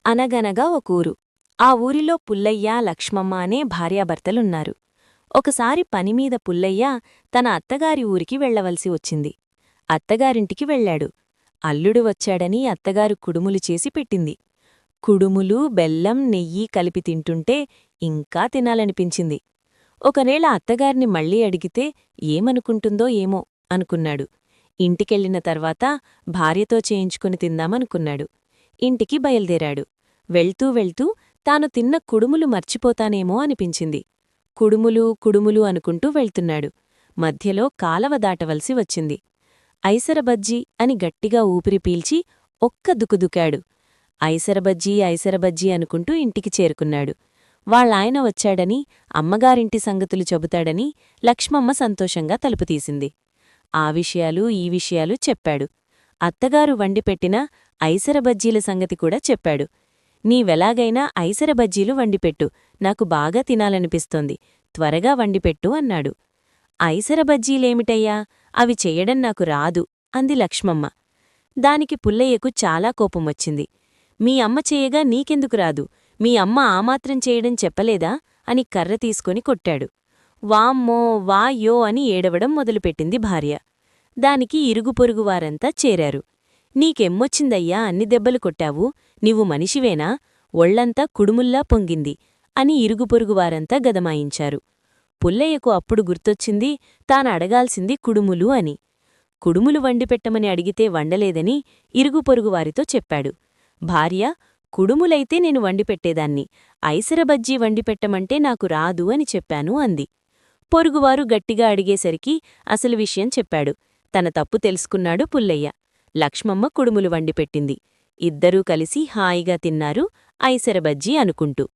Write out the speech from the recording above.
అనగనగా ఒక ఊరు. ఆ ఊరిలో పుల్లయ్య, లక్ష్మమ్మ అనే భార్యాభర్తలున్నారు. ఒకసారి పనిమీద పుల్లయ్య తన అత్తగారి ఊరికి వెళ్లవలసి వచ్చింది. అత్తగారింటికి వెళ్ళాడు. అల్లుడు వచ్చాడని అత్తగారు కుడుములు చేసి పెట్టింది. కుడుములు, బెల్లం, నెయ్యి కలిపి తింటుంటే ఇంకా తినాలనిపించింది. ఒకనేళ అత్తగారిని మళ్ళీ అడిగితే ఏమనుకుంటుందో ఏమో అనుకున్నాడు. ఇంటికెళ్ళిన తర్వాత భార్యతో చేయించుకుని తిందామనుకున్నాడు. ఇంటికి బయల్దేరాడు. వెళ్తూ వెళ్తూ తాను తిన్న కుడుములు మర్చిపోతానేమో అనిపించింది. కుడుములు కుడుములు అనుకుంటూ వెళ్తున్నాడు. మధ్యలో కాలవ దాటవలసి వచ్చింది. ఐసరబజ్జీ అని గట్టిగా ఊపిరి పీల్చి ఒక్క దుకుదుకాడు. ఐసరబజ్జీ ఐసరబజ్జీ అనుకుంటూ ఇంటికి చేరుకున్నాడు. వాళ్ళాయన వచ్చాడని, అమ్మగారింటి సంగతులు చెబుతాడని లక్ష్మమ్మ సంతోషంగా తలుపు తీసింది. ఆ విషయాలు ఈ విషయాలు చెప్పాడు. అత్తగారు వండిపెట్టిన ఐసరబజ్జీల సంగతి కూడా చెప్పాడు. నీవెలాగైనా ఐసరబజ్జీలు వండిపెట్టు, నాకు బాగా తినాలనిపిస్తోంది, త్వరగా వండిపెట్టు అన్నాడు. ఐసరబజ్జీలేమిటయ్యా, అవి చెయ్యడం నాకు రాదు అంది లక్ష్మమ్మ. దానికి పుల్లయ్యకు చాలా కోపమొచ్చింది. మీ అమ్మ చేయగా నీకెందుకు రాదు, మీ అమ్మ ఆమాత్రం చేయడం చెప్పలేదా అని కర్ర తీసుకొని కొట్టాడు. వామ్మో వాయ్యో అని ఏడవడం మొదలుపెట్టింది భార్య. దానికి ఇరుగుపొరుగువారంతా చేరారు. నీకెమ్మొచ్చిందయ్యా అన్ని దెబ్బలు కొట్టావు, నీవు మనిషివేనా, ఒళ్లంతా కుడుముల్లా పొంగింది అని ఇరుగుపొరుగువారంతా గదమాయించారు. పుల్లయ్యకు అప్పుడు గుర్తొచ్చింది తానడగాల్సింది కుడుములు అని. కుడుములు వండిపెట్టమని అడిగితే వండలేదని ఇరుగుపొరుగువారితో చెప్పాడు. భార్య, కుడుములైతే నేను వండిపెట్టేదాన్ని, ఐసరబజ్జీ వండిపెట్టమంటే నాకు రాదు అని చెప్పాను అంది. పొరుగువారు గట్టిగా అడిగేసరికి అసలు విషయం చెప్పాడు. తన తప్పు తెలుసుకున్నాడు పుల్లయ్య. లక్ష్మమ్మ కుడుములు వండిపెట్టింది. ఇద్దరూ కలిసి హాయిగా తిన్నారు ఐసరబజ్జీ అనుకుంటూ.